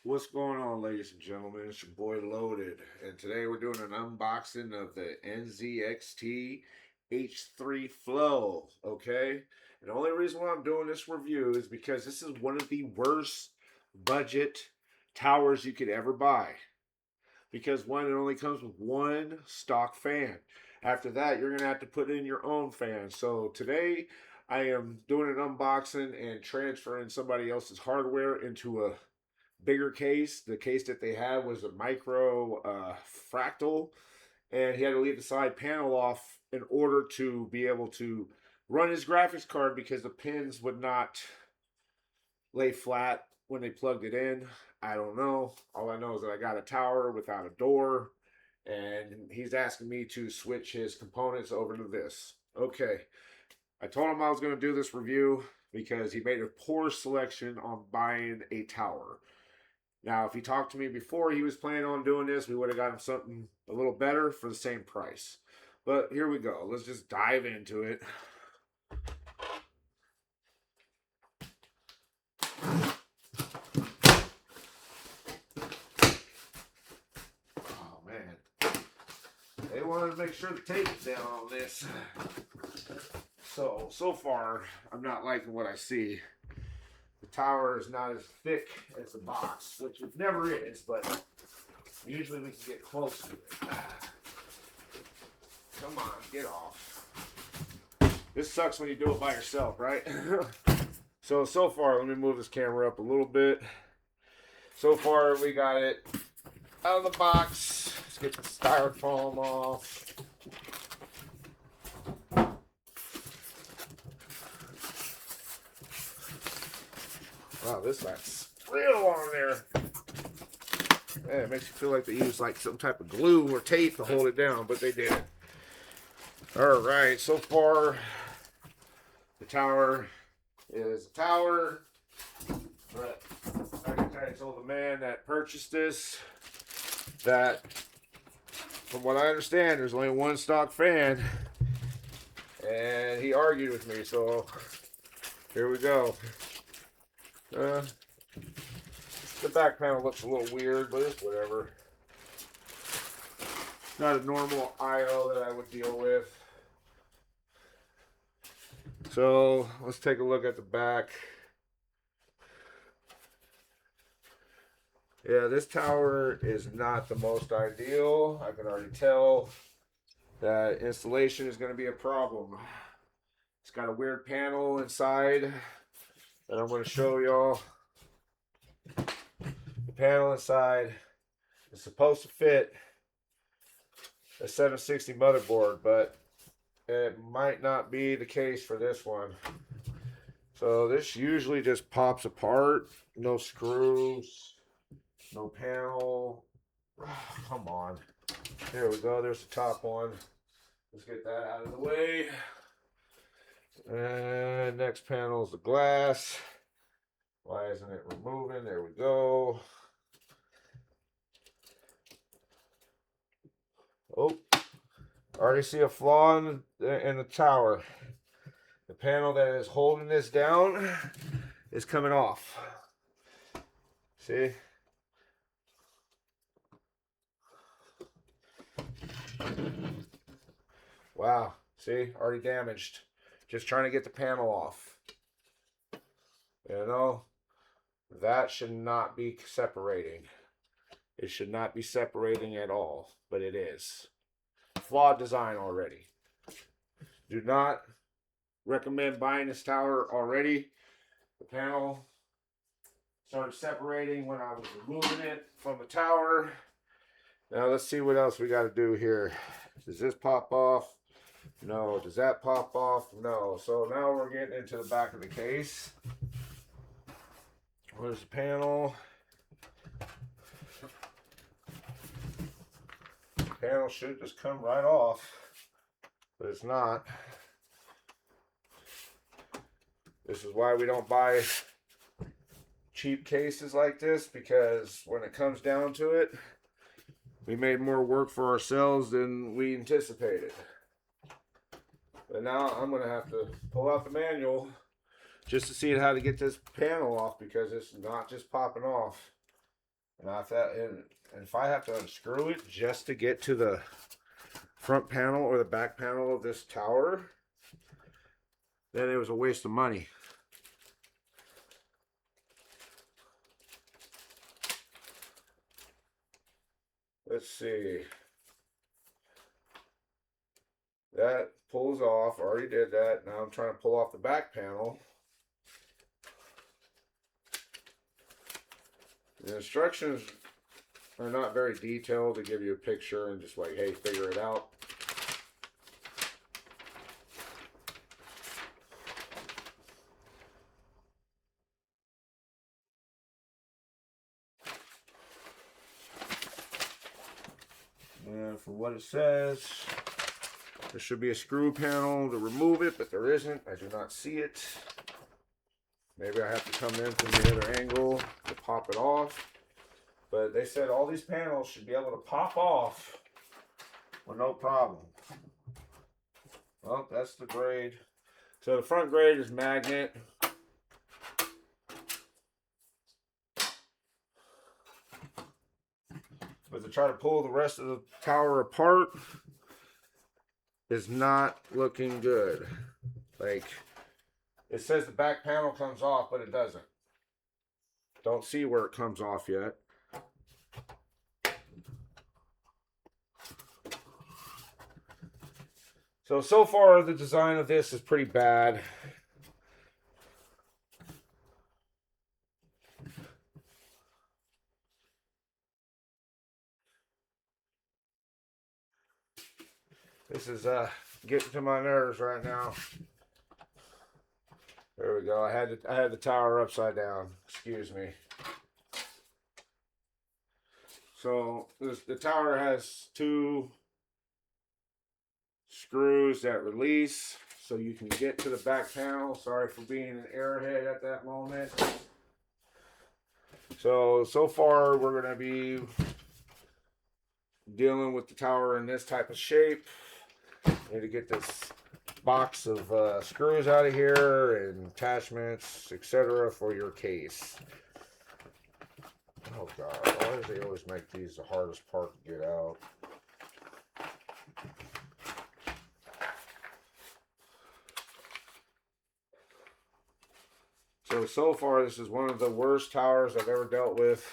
What's going on, ladies and gentlemen? It's your boy Loaded, and today we're doing an unboxing of the Nzxt H3 Flow. Okay, and the only reason why I'm doing this review is because this is one of the worst budget towers you could ever buy. Because one, it only comes with one stock fan. After that, you're gonna have to put in your own fan. So today, I am doing an unboxing and transferring somebody else's hardware into a bigger case. The case that they had was a micro fractal, and he had to leave the side panel off in order to be able to run his graphics card because the pins would not lay flat when they plugged it in. I don't know. All I know is that I got a tower without a door, and he's asking me to switch his components over to this. Okay. I told him I was going to do this review because he made a poor selection on buying a tower. Now, if he talked to me before he was planning on doing this, we would have got him something a little better for the same price. But here we go. Let's just dive into it. Oh, man. They wanted to make sure the tape is down on this. So far, I'm not liking what I see. The tower is not as thick as the box, which it never is, but usually we can get close to it. Come on, get off. This sucks when you do it by yourself, right? So far, let me move this camera up a little bit. So far, we got it out of the box. Let's get the styrofoam off. Wow, this looks real on there. Yeah, it makes you feel like they used like some type of glue or tape to hold it down, but they didn't. All right, so far the tower is a tower, but I told the man that purchased this that, from what I understand, there's only one stock fan, and he argued with me. So here we go. The back panel looks a little weird, but it's whatever. Not a normal I/O that I would deal with. So let's take a look at the back. Yeah, this tower is not the most ideal. I can already tell that installation is going to be a problem. It's got a weird panel inside that I'm going to show y'all. The panel inside is supposed to fit a 760 motherboard, but it might not be the case for this one. So this usually just pops apart. No screws, no panel. Come on. Here we go. There's the top one. Let's get that out of the way. And next panel is the glass. Why isn't it removing? There we go. Oh, already see a flaw in the tower. The panel that is holding this down is coming off. See? Wow. See? Already damaged. Just trying to get the panel off. You know, that should not be separating. It should not be separating at all, but it is. Flawed design already. Do not recommend buying this tower already. The panel started separating when I was removing it from the tower. Now let's see what else we got to do here. Does this pop off? No. Does that pop off? No. So now we're getting into the back of the case. Where's the panel? The panel should just come right off, but it's not. This is why we don't buy cheap cases like this, because when it comes down to it, we made more work for ourselves than we anticipated. But now I'm going to have to pull out the manual just to see how to get this panel off, because it's not just popping off. And if I have to unscrew it just to get to the front panel or the back panel of this tower, then it was a waste of money. Let's see. That pulls off. Already did that. Now I'm trying to pull off the back panel. The instructions are not very detailed. They give you a picture and just like, hey, figure it out. And from what it says, there should be a screw panel to remove it, but there isn't. I do not see it. Maybe I have to come in from the other angle to pop it off. But they said all these panels should be able to pop off with no problem. Well, that's the grade. So the front grade is magnet. But to try to pull the rest of the tower apart is not looking good. Like, it says the back panel comes off, but it doesn't. Don't see where it comes off yet. So far the design of this is pretty bad. This is getting to my nerves right now. There we go. I had the tower upside down. Excuse me. So the tower has 2 screws that release so you can get to the back panel. Sorry for being an airhead at that moment. So far we're going to be dealing with the tower in this type of shape. Need to get this box of screws out of here and attachments, etc. for your case. Oh God, why do they always make these the hardest part to get out? So far this is one of the worst towers I've ever dealt with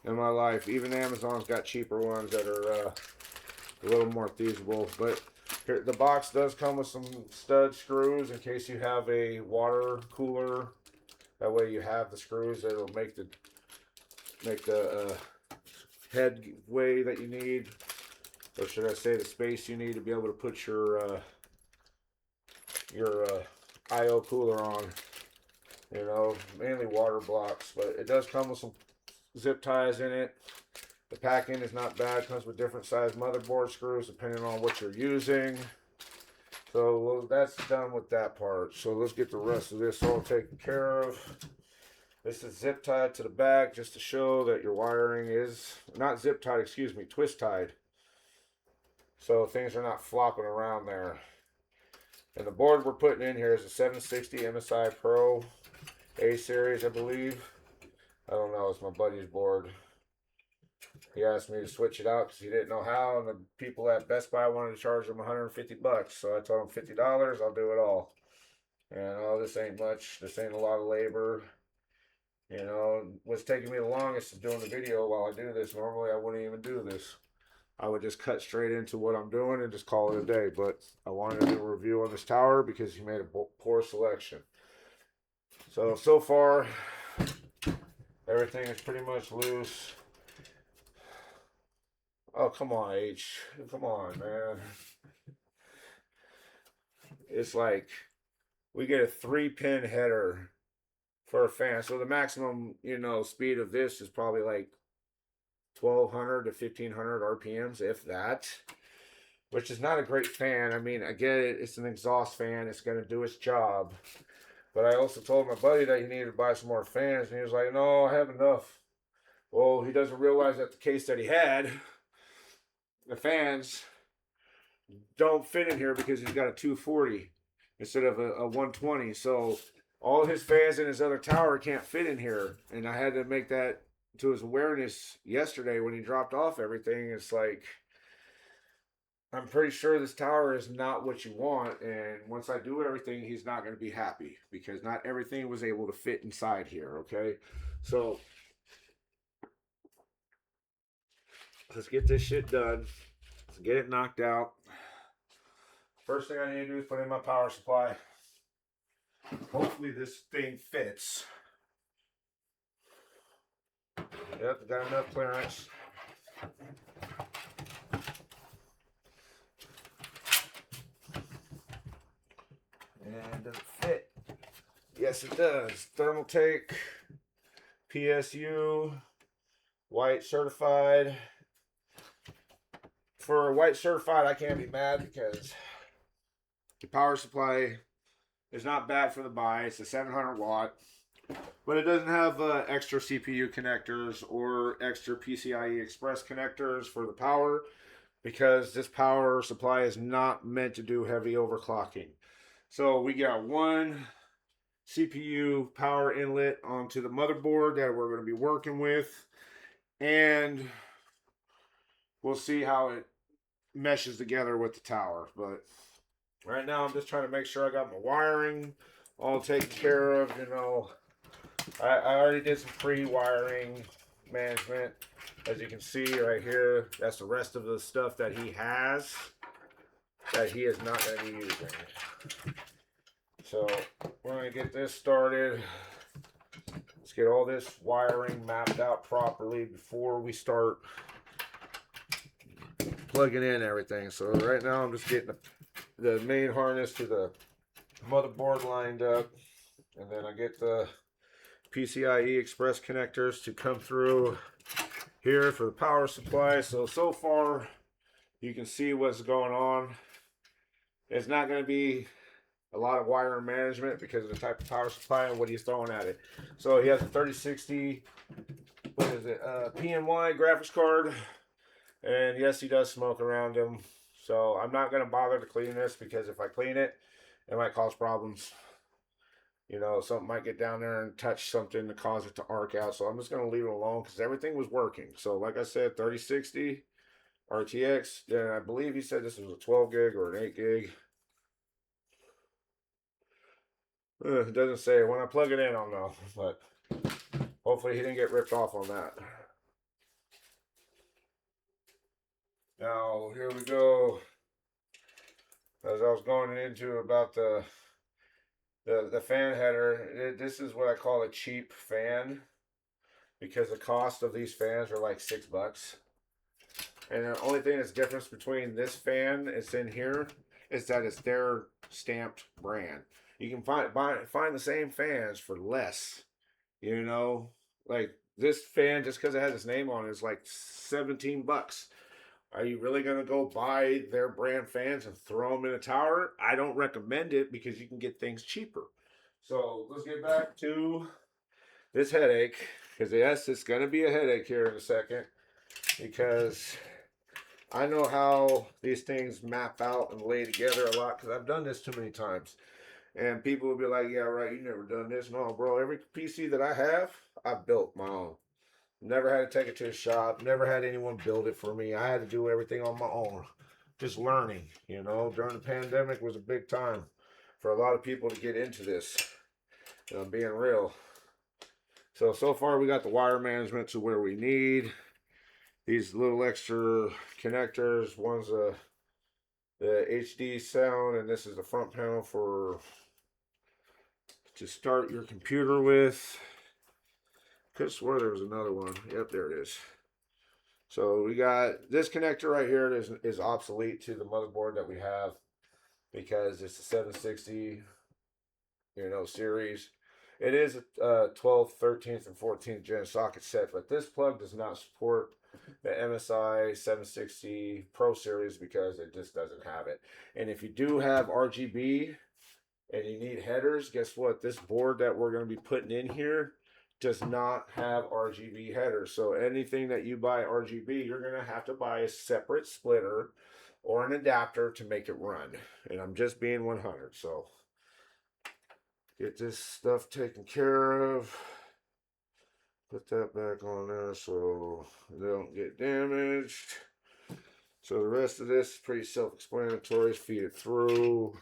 in my life. Even Amazon's got cheaper ones that are a little more feasible, but here, the box does come with some stud screws in case you have a water cooler. That way you have the screws that'll make the headway that you need, or should I say the space you need to be able to put your IO cooler on. You know, mainly water blocks, but it does come with some zip ties in it. The packing is not bad. It comes with different size motherboard screws depending on what you're using. So well, that's done with that part. So let's get the rest of this all taken care of. This is zip tied to the back just to show that your wiring is not zip tied, excuse me, twist tied. So things are not flopping around there. And the board we're putting in here is a 760 MSI Pro A series, I believe. I don't know, it's my buddy's board. He asked me to switch it out because he didn't know how, and the people at Best Buy wanted to charge him 150 bucks. So I told him $50, I'll do it all. And oh, this ain't much. This ain't a lot of labor. You know, what's taking me the longest is doing the video while I do this. Normally I wouldn't even do this. I would just cut straight into what I'm doing and just call it a day. But I wanted to do a review on this tower because he made a poor selection. So far, everything is pretty much loose. Oh, come on, H. Come on, man. It's like we get a 3-pin header for a fan. So the maximum, you know, speed of this is probably like 1200 to 1500 RPMs, if that. Which is not a great fan. I mean, I get it. It's an exhaust fan. It's going to do its job. But I also told my buddy that he needed to buy some more fans. And he was like, no, I have enough. Well, he doesn't realize that the case that he had, the fans don't fit in here because he's got a 240 instead of a 120. So all his fans in his other tower can't fit in here. And I had to make that to his awareness yesterday when he dropped off everything. It's like, I'm pretty sure this tower is not what you want, and once I do everything, he's not going to be happy because not everything was able to fit inside here. Okay, so let's get this shit done. Let's get it knocked out. First thing I need to do is put in my power supply. Hopefully this thing fits. Yep, got enough clearance. And does it fit? Yes, it does. Thermaltake, PSU, white certified. For white certified, I can't be mad because the power supply is not bad for the buy. It's a 700 watt, but it doesn't have extra CPU connectors or extra PCIe Express connectors for the power because this power supply is not meant to do heavy overclocking. So we got one CPU power inlet onto the motherboard that we're going to be working with, and we'll see how it meshes together with the tower. But right now I'm just trying to make sure I got my wiring all taken care of. You know, I already did some pre-wiring management. As you can see right here, that's the rest of the stuff that he has that he is not going to be using. So we're going to get this started. Let's get all this wiring mapped out properly before we start plugging in everything. So right now I'm just getting the main harness to the motherboard lined up, and then I get the PCIe Express connectors to come through here for the power supply. So far you can see what's going on. It's not going to be a lot of wire management because of the type of power supply and what he's throwing at it. So he has a 3060, what is it, PNY graphics card, and yes, he does smoke around him. So I'm not going to bother to clean this because if I clean it, it might cause problems. You know, something might get down there and touch something to cause it to arc out. So I'm just going to leave it alone because everything was working. So like I said, 3060 RTX. Then I believe he said this was a 12 gig or an 8 gig. It doesn't say. When I plug it in, I'll know. But hopefully he didn't get ripped off on that. Now, here we go. As I was going into about the fan header, this is what I call a cheap fan because the cost of these fans are like $6. And the only thing that's difference between this fan that's in here is that it's their stamped brand. You can find the same fans for less. You know, like this fan, just because it has its name on it, is like $17. Are you really gonna go buy their brand fans and throw them in a tower? I don't recommend it because you can get things cheaper. So let's get back to this headache, because yes, it's gonna be a headache here in a second, because I know how these things map out and lay together a lot because I've done this too many times. And people will be like, yeah, right, you never done this. No, bro, every PC that I have, I've built my own. Never had to take it to a shop. Never had anyone build it for me. I had to do everything on my own. Just learning, you know. During the pandemic was a big time for a lot of people to get into this. I'm being real. So far we got the wire management to where we need. These little extra connectors. One's the HD sound, and this is the front panel for to start your computer with. Could have swore there was another one. Yep, there it is. So we got this connector right here is obsolete to the motherboard that we have because it's a 760, you know, series. It is a 12th, 13th, and 14th gen socket set, but this plug does not support the MSI 760 Pro series because it just doesn't have it. And if you do have RGB and you need headers, guess what? This board that we're going to be putting in here does not have RGB headers. So anything that you buy RGB, you're going to have to buy a separate splitter or an adapter to make it run. And I'm just being 100. So get this stuff taken care of. Put that back on there so they don't get damaged. So the rest of this is pretty self-explanatory. Feed it through.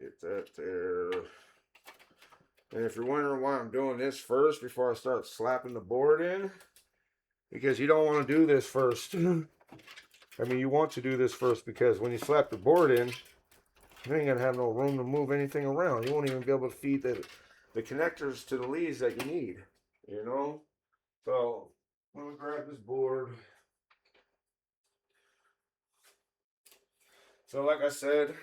Get that there. And if you're wondering why I'm doing this first before I start slapping the board in, because you don't want to do this first. I mean, you want to do this first because when you slap the board in, you ain't gonna have no room to move anything around. You won't even be able to feed the connectors to the leads that you need, you know? So, I'm gonna grab this board. So, like I said,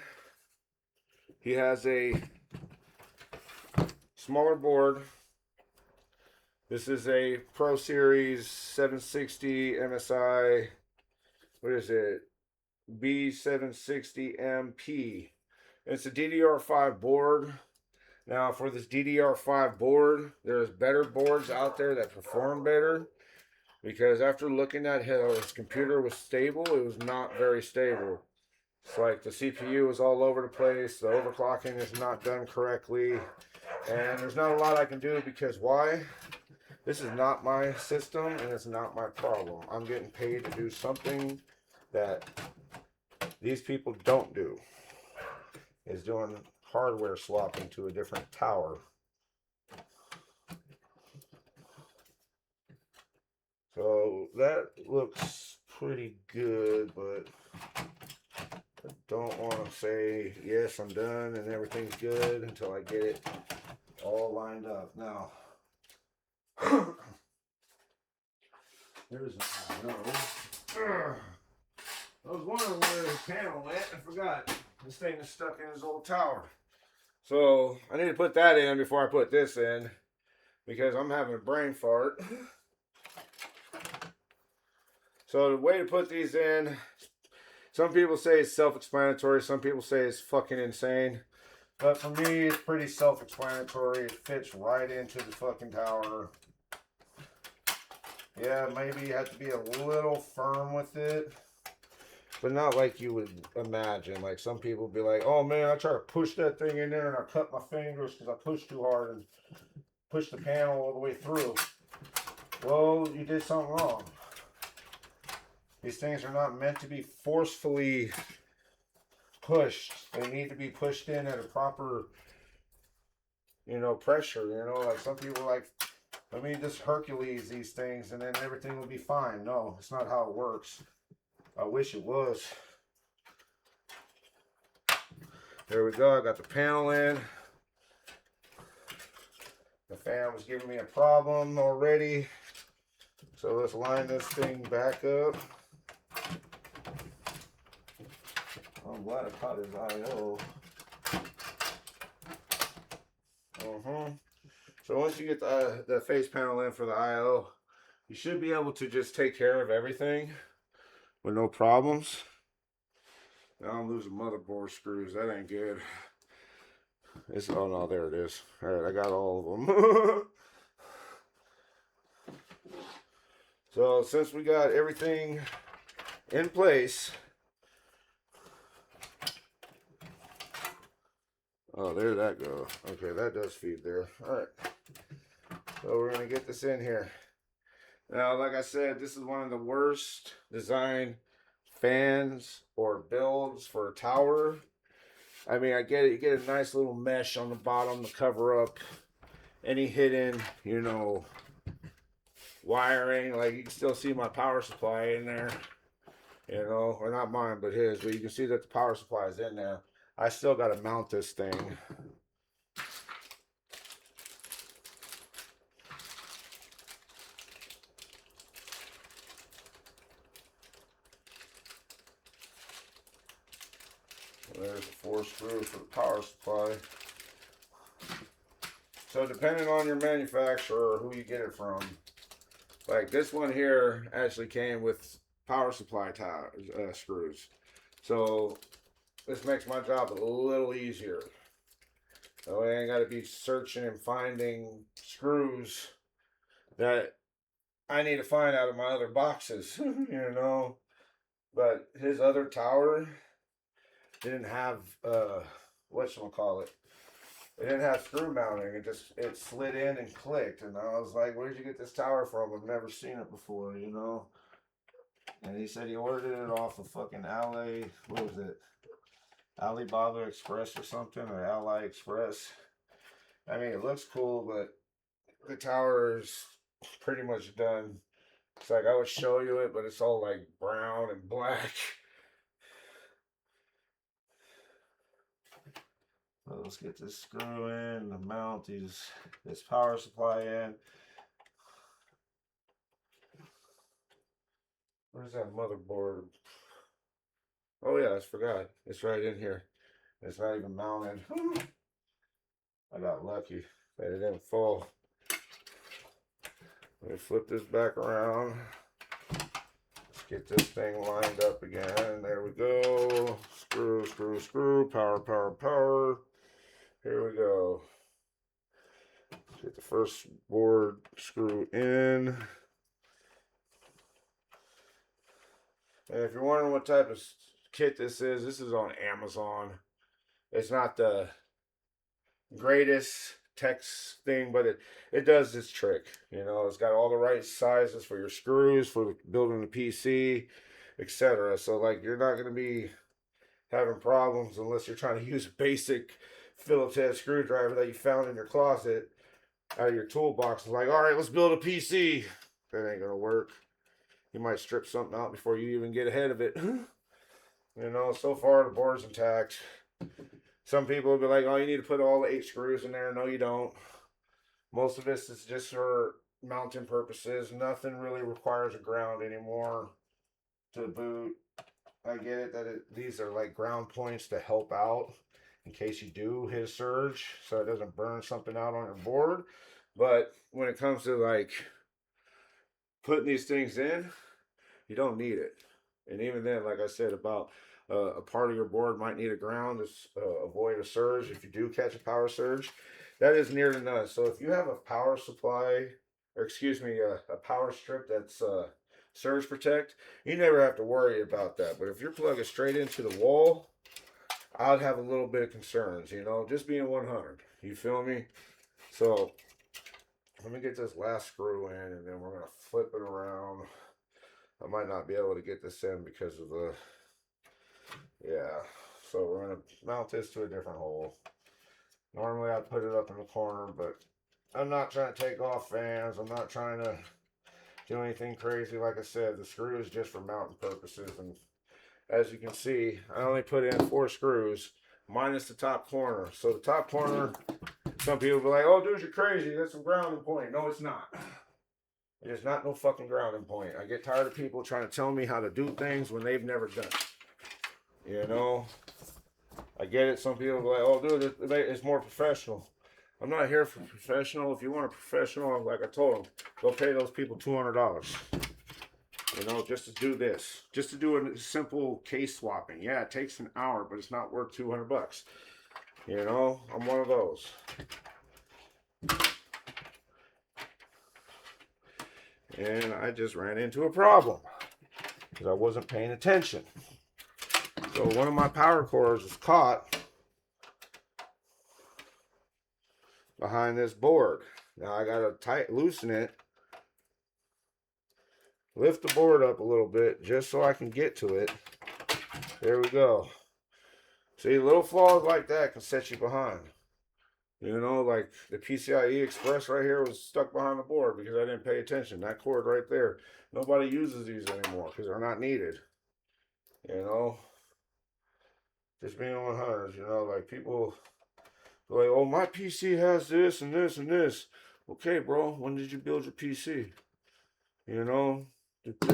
he has a smaller board. This is a Pro Series 760 MSI, what is it? B760MP. It's a DDR5 board. Now, for this DDR5 board, there's better boards out there that perform better. Because after looking at how his computer was stable, it was not very stable. It's like the CPU is all over the place. The overclocking is not done correctly. And there's not a lot I can do because why? This is not my system and it's not my problem. I'm getting paid to do something that these people don't do. Is doing hardware swapping to a different tower. So that looks pretty good, but I don't want to say yes, I'm done and everything's good until I get it all lined up. Now, there's I was wondering where the panel went. I forgot. This thing is stuck in his old tower. So I need to put that in before I put this in because I'm having a brain fart. So the way to put these in, some people say it's self-explanatory. Some people say it's fucking insane. But for me, it's pretty self-explanatory. It fits right into the fucking tower. Yeah, maybe you have to be a little firm with it. But not like you would imagine. Like some people be like, oh man, I try to push that thing in there and I cut my fingers because I pushed too hard and pushed the panel all the way through. Well, you did something wrong. These things are not meant to be forcefully pushed. They need to be pushed in at a proper, pressure. Like some people like, let me just Hercules these things and then everything will be fine. No, it's not how it works. I wish it was. There we go. I got the panel in. The fan was giving me a problem already. So let's line this thing back up. I'm glad I caught his I/O. So once you get the face panel in for the I/O, you should be able to just take care of everything with no problems. Now I'm losing motherboard screws. That ain't good. Oh no, there it is. All right, I got all of them. So since we got everything in place, oh, there that goes. Okay, that does feed there. All right. So we're gonna get this in here. Now, like I said, this is one of the worst design fans or builds for a tower. I mean, I get it. You get a nice little mesh on the bottom to cover up any hidden, wiring. Like you can still see my power supply in there, or not mine, but his. But you can see that the power supply is in there. I still got to mount this thing. There's the 4 screws for the power supply. So depending on your manufacturer or who you get it from, like this one here actually came with power supply screws. So this makes my job a little easier. So I ain't got to be searching and finding screws that I need to find out of my other boxes, But his other tower didn't have whatchamacallit. It didn't have screw mounting. It slid in and clicked. And I was like, where'd you get this tower from? I've never seen it before, you know? And he said he ordered it off of fucking what was it? Alibaba Express or something, or Ally Express. I mean, it looks cool, but the tower is pretty much done. It's like I would show you it, but it's all like brown and black. So let's get this screw in, the mount this power supply in. Where's that motherboard? Oh yeah, I forgot. It's right in here. It's not even mounted. I got lucky that it didn't fall. Let me flip this back around. Let's get this thing lined up again. There we go. Screw, screw, screw. Power, power, power. Here we go. Let's get the first board screw in. And if you're wondering what type of kit this is on Amazon. It's not the greatest text thing, but it does this trick. You know, it's got all the right sizes for your screws, for building the PC, etc. So like you're not going to be having problems unless you're trying to use a basic Phillips head screwdriver that you found in your closet out of your toolbox. It's like, all right, let's build a PC. That ain't going to work. You might strip something out before you even get ahead of it. You know, so far the board's intact. Some people will be like, oh, you need to put all the 8 screws in there. No, you don't. Most of this is just for mounting purposes. Nothing really requires a ground anymore to boot. I get it that these are like ground points to help out in case you do hit a surge so it doesn't burn something out on your board. But when it comes to like putting these things in, you don't need it. And even then, like I said, about a part of your board might need a ground to avoid a surge if you do catch a power surge. That is near to none. So if you have a power supply, or excuse me, a power strip that's surge protect, you never have to worry about that. But if you're plugging straight into the wall, I'd have a little bit of concerns, you know, just being 100. You feel me? So let me get this last screw in, and then we're going to flip it around. I might not be able to get this in because of the, yeah. So we're going to mount this to a different hole. Normally I'd put it up in the corner, but I'm not trying to take off fans. I'm not trying to do anything crazy. Like I said, the screw is just for mounting purposes. And as you can see, I only put in 4 screws minus the top corner. So the top corner, some people will be like, oh, dude, you're crazy. That's some grounding point. No, it's not. It is not no fucking grounding point. I get tired of people trying to tell me how to do things when they've never done it. You know? I get it. Some people are like, oh, dude, it's more professional. I'm not here for professional. If you want a professional, like I told them, go pay those people $200. You know, just to do this. Just to do a simple case swapping. Yeah, it takes an hour, but it's not worth $200. You know, I'm one of those. And I just ran into a problem because I wasn't paying attention. So one of my power cords was caught behind this board. Now I gotta loosen it, lift the board up a little bit just so I can get to it. There we go. See, little flaws like that can set you behind. You know, like the PCIe Express right here was stuck behind the board because I didn't pay attention. That cord right there, nobody uses these anymore because they're not needed. You know, just being 100, you know, like people are like, oh, my PC has this and this and this. Okay, bro, when did you build your PC? You know,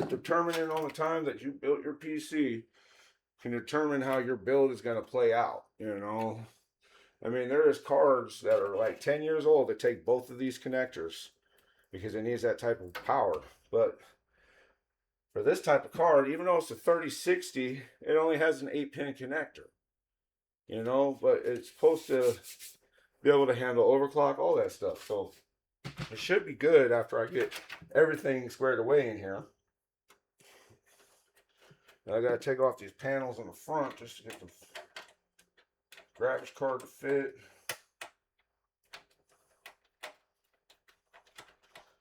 determining on the time that you built your PC can determine how your build is going to play out, you know. I mean, there is cards that are like 10 years old that take both of these connectors because it needs that type of power. But for this type of card, even though it's a 3060, it only has an 8-pin connector. You know, but it's supposed to be able to handle overclock, all that stuff. So it should be good after I get everything squared away in here. Now I got to take off these panels on the front just to get them graphics card to fit.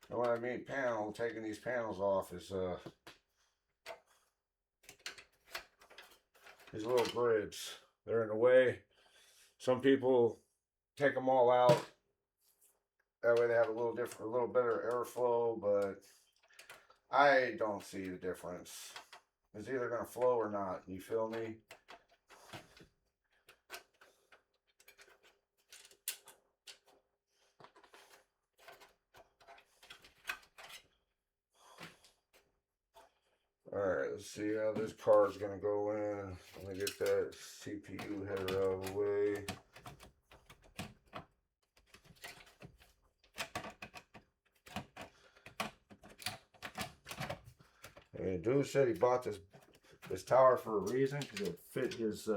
And when I mean panel, taking these panels off is these little grids. They're in the way. Some people take them all out. That way they have a little better airflow, but I don't see the difference. It's either gonna flow or not. You feel me? Alright, let's see how this card's gonna go in. Let me get that CPU header out of the way. And dude said he bought this tower for a reason, because it fit his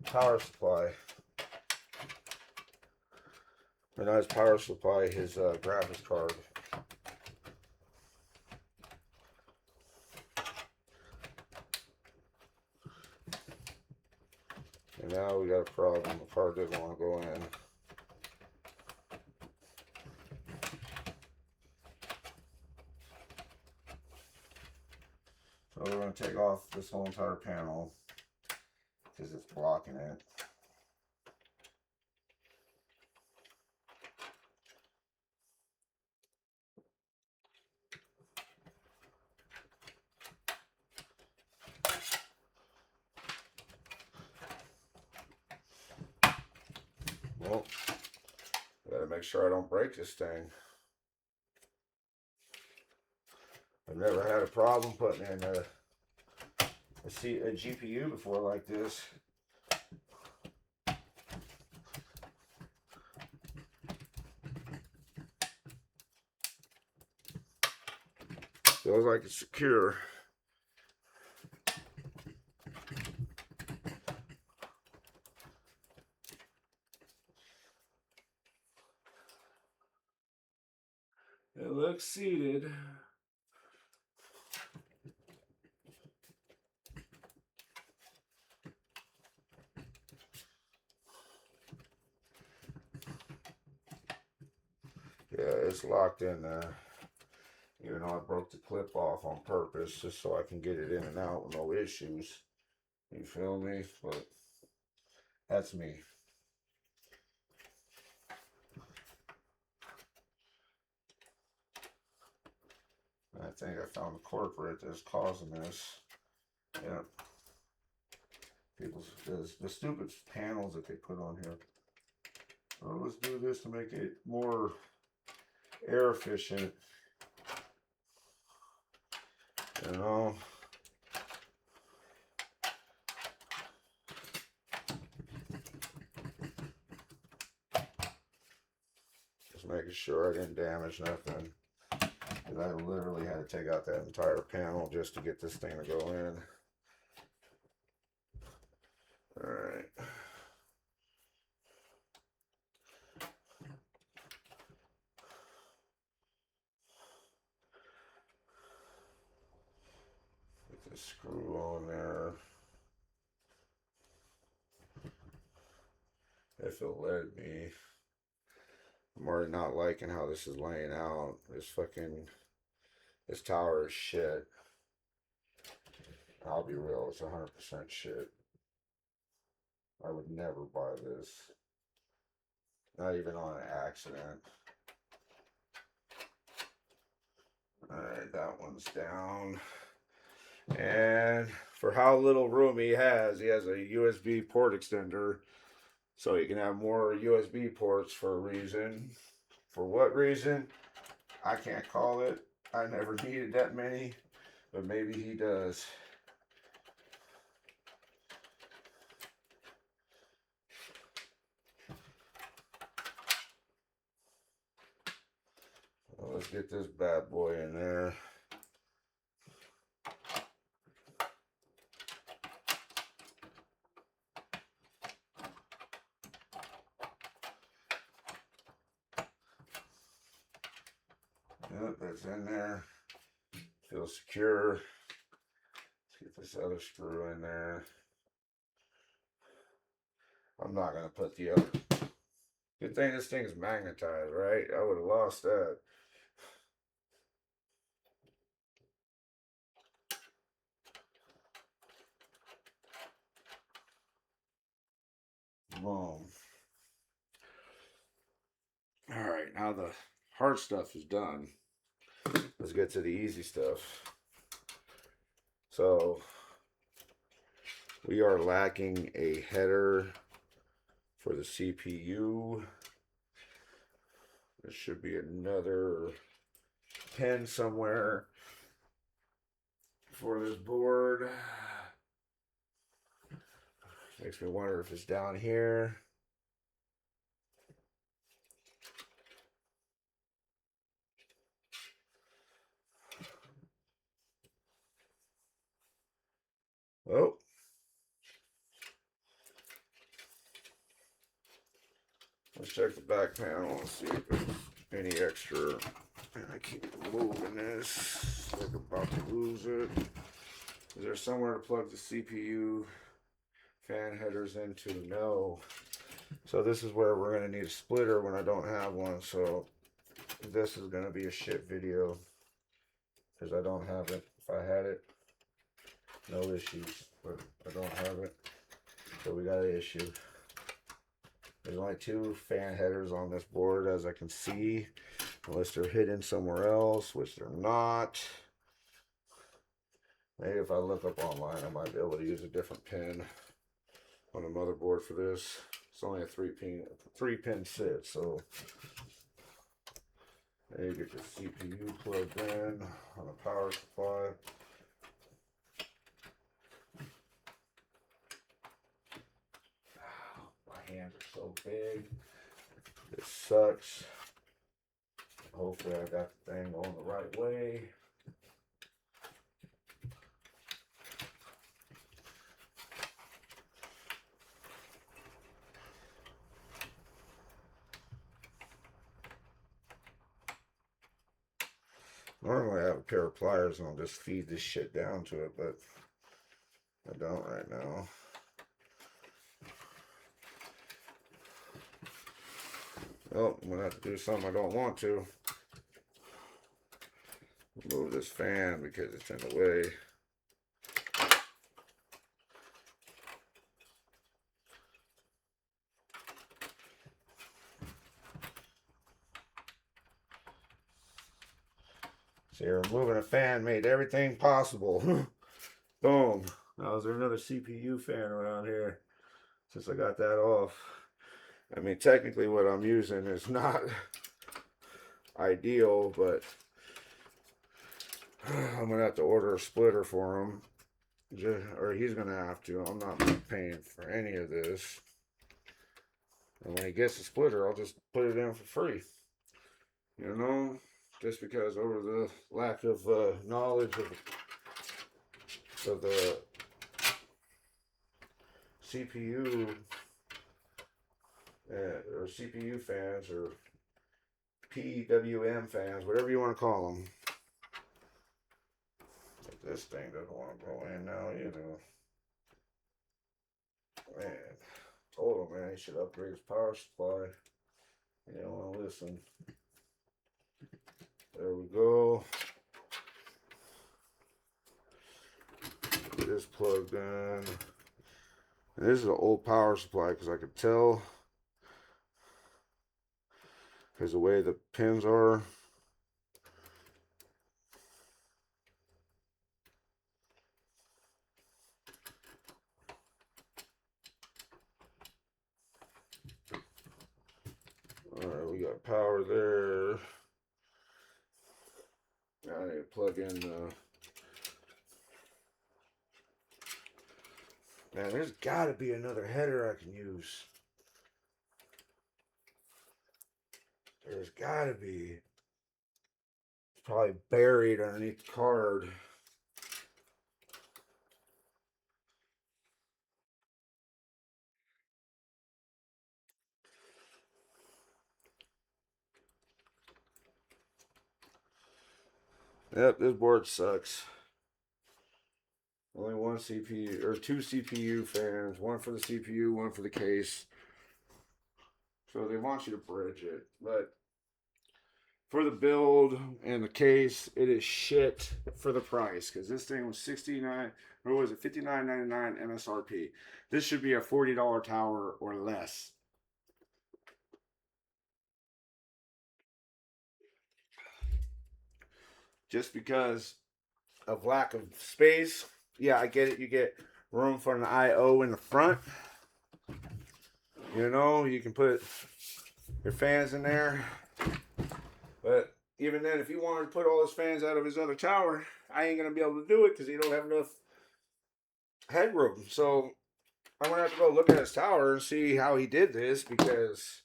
power supply. Or not his power supply, his graphics card. And now we got a problem. The card doesn't want to go in. So we're going to take off this whole entire panel because it's blocking it. Well, gotta make sure I don't break this thing. I've never had a problem putting in a GPU before like this. Feels like it's secure. It looks seated. Yeah, it's locked in there. Even though I broke the clip off on purpose just so I can get it in and out with no issues. You feel me? But that's me. I think I found the culprit that's causing this. Yeah. People's the stupid panels that they put on here. Well, let's do this to make it more air efficient. You know. Just making sure I didn't damage nothing. Because I literally had to take out that entire panel just to get this thing to go in. Alright. Get the screw on there. If it'll let me. I'm already not liking how this is laying out. This tower is shit. I'll be real, it's 100% shit. I would never buy this. Not even on an accident. Alright, that one's down. And for how little room he has a USB port extender. So he can have more USB ports for a reason. For what reason? I can't call it. I never needed that many. But maybe he does. Well, let's get this bad boy in there. Yep, that's in there. Feels secure. Let's get this other screw in there. I'm not gonna put the other. Good thing this thing is magnetized, right? I would have lost that. Boom. All right, now the hard stuff is done. Let's get to the easy stuff. So we are lacking a header for the CPU. There should be another pin somewhere for this board. Makes me wonder if it's down here. Oh. Let's check the back panel and see if there's any extra. And I keep moving this. Like about to lose it. Is there somewhere to plug the CPU fan headers into? No. So this is where we're going to need a splitter when I don't have one. So this is going to be a shit video because I don't have it. If I had it, no issues. But I don't have it. So we got an issue. There's only 2 fan headers on this board as I can see, unless they're hidden somewhere else, which they're not. Maybe if I look up online, I might be able to use a different pin on the motherboard for this. It's only a 3-pin set, so there you get the CPU plugged in on a power supply. My hands are so big. This sucks. Hopefully I got the thing going the right way. Normally I have a pair of pliers and I'll just feed this shit down to it, but I don't right now. Oh, I'm gonna have to do something I don't want to. Move this fan because it's in the way. See, removing a fan made everything possible. Boom. Now, is there another CPU fan around here? Since I got that off. I mean, technically what I'm using is not ideal, but I'm going to have to order a splitter for him. Or he's going to have to. I'm not paying for any of this. And when he gets the splitter, I'll just put it in for free. You know? Just because over the lack of knowledge of the CPU or CPU fans or PWM fans, whatever you want to call them. But this thing doesn't want to go in now either. Man, told him, man, he should upgrade his power supply. He don't want to listen. There we go. Get this plugged in. And this is an old power supply because I could tell because the way the pins are. Alright, we got power there. Now I need to plug in man, there's got to be another header I can use. There's got to be. It's probably buried underneath the card. Yep, this board sucks. Only one CPU or 2 CPU fans, one for the CPU, one for the case. So they want you to bridge it. But for the build and the case, it is shit for the price. Because this thing was 69, or was it 59.99 MSRP. This should be a $40 tower or less. Just because of lack of space. Yeah, I get it. You get room for an IO in the front. You know, you can put your fans in there. But even then, if you wanted to put all his fans out of his other tower, I ain't going to be able to do it because he don't have enough headroom. So I'm going to have to go look at his tower and see how he did this, because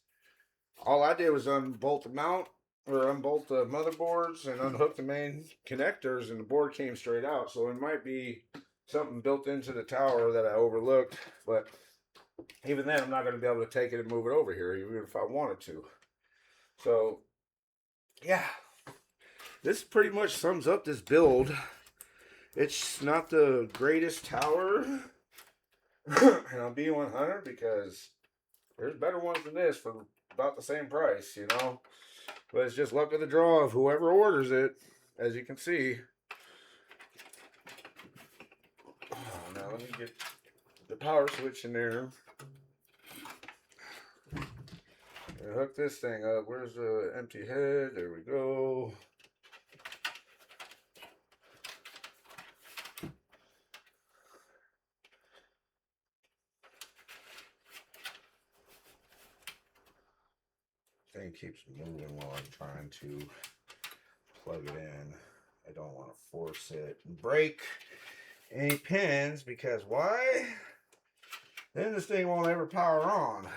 all I did was unbolt the mount, or unbolt the motherboards and unhook the main connectors, and the board came straight out. So it might be something built into the tower that I overlooked. But even then, I'm not going to be able to take it and move it over here, even if I wanted to. So, yeah. This pretty much sums up this build. It's not the greatest tower. And I'm being 100 because there's better ones than this for about the same price, you know. But it's just luck of the draw of whoever orders it, as you can see. Oh, now let me get the power switch in there. And hook this thing up. Where's the empty head? There we go. Thing keeps moving while I'm trying to plug it in. I don't want to force it and break any pins, because why? Then this thing won't ever power on.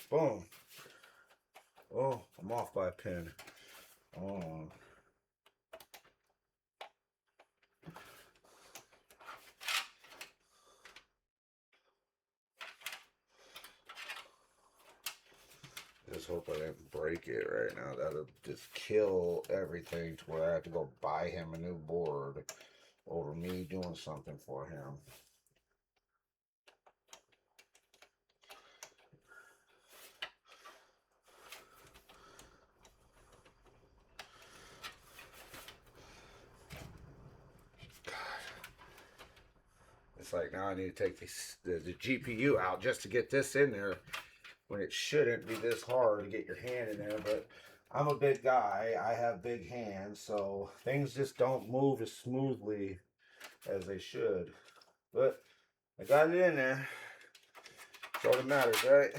Boom. Oh, I'm off by a pin. Oh. Just hope I didn't break it right now. That'll just kill everything to where I have to go buy him a new board over me doing something for him. It's like now I need to take the GPU out just to get this in there, when it shouldn't be this hard to get your hand in there. But I'm a big guy. I have big hands, so things just don't move as smoothly as they should. But I got it in there. That's all that matters, right?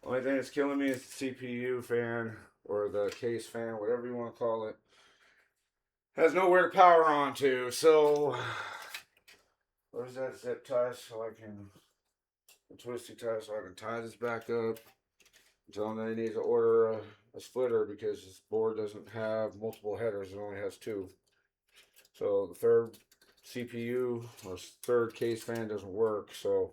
Only thing that's killing me is the CPU fan, or the case fan, whatever you want to call it. Has nowhere to power on to, so where's that zip tie so I can, a twisty tie so I can tie this back up. Tell him that he needs to order a splitter, because this board doesn't have multiple headers, it only has two. So the third CPU or third case fan doesn't work, so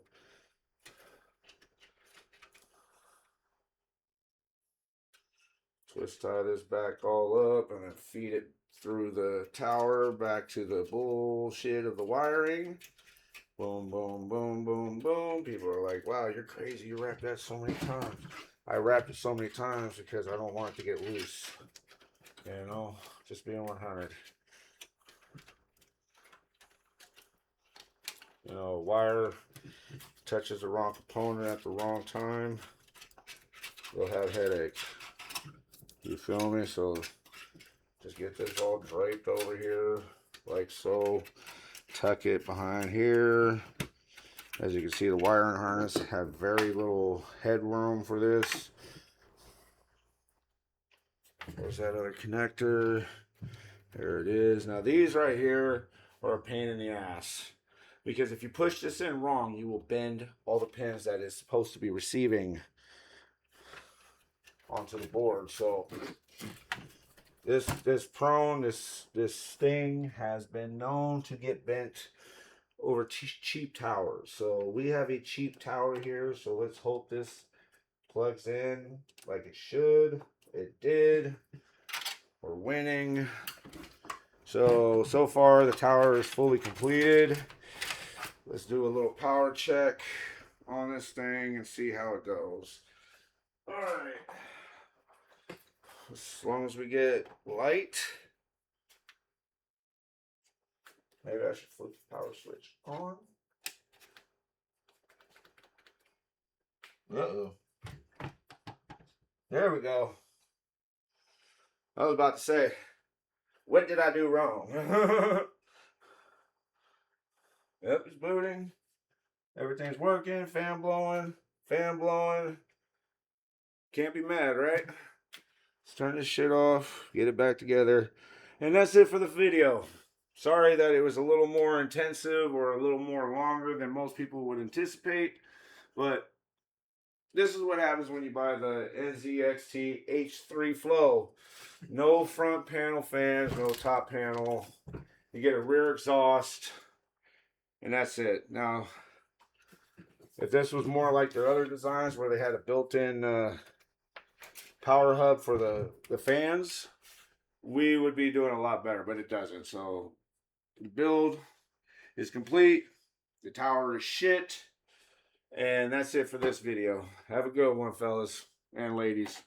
twist tie this back all up and then feed it through the tower back to the bullshit of the wiring. Boom, boom, boom, boom, boom. People are like, wow, you're crazy. You wrapped that so many times. I wrapped it so many times because I don't want it to get loose. You know, just being 100. You know, wire touches the wrong component at the wrong time, you'll have headaches. You feel me? So just get this all draped over here like so. Tuck it behind here. As you can see, the wiring harness have very little headroom for this. There's that other connector. There it is. Now these right here are a pain in the ass, because if you push this in wrong, you will bend all the pins that is supposed to be receiving onto the board. So this thing has been known to get bent over cheap towers. So we have a cheap tower here, so let's hope this Plugs in like it should. It did. We're winning. So far the tower is fully completed. Let's do a little power check on this thing and see how it goes. All right. As long as we get light. Maybe I should flip the power switch on. Uh-oh. There we go. I was about to say, what did I do wrong? Yep, it's booting. Everything's working. Fan blowing. Fan blowing. Can't be mad, right? Let's turn this shit off. Get it back together. And that's it for the video. Sorry that it was a little more intensive or a little more longer than most people would anticipate. But this is what happens when you buy the Nzxt H3 Flow. No front panel fans, no top panel. You get a rear exhaust, and that's it. Now, if this was more like their other designs where they had a built-in power hub for the fans, we would be doing a lot better, but it doesn't. So the build is complete. The tower is shit. And that's it for this video. Have a good one, fellas and ladies.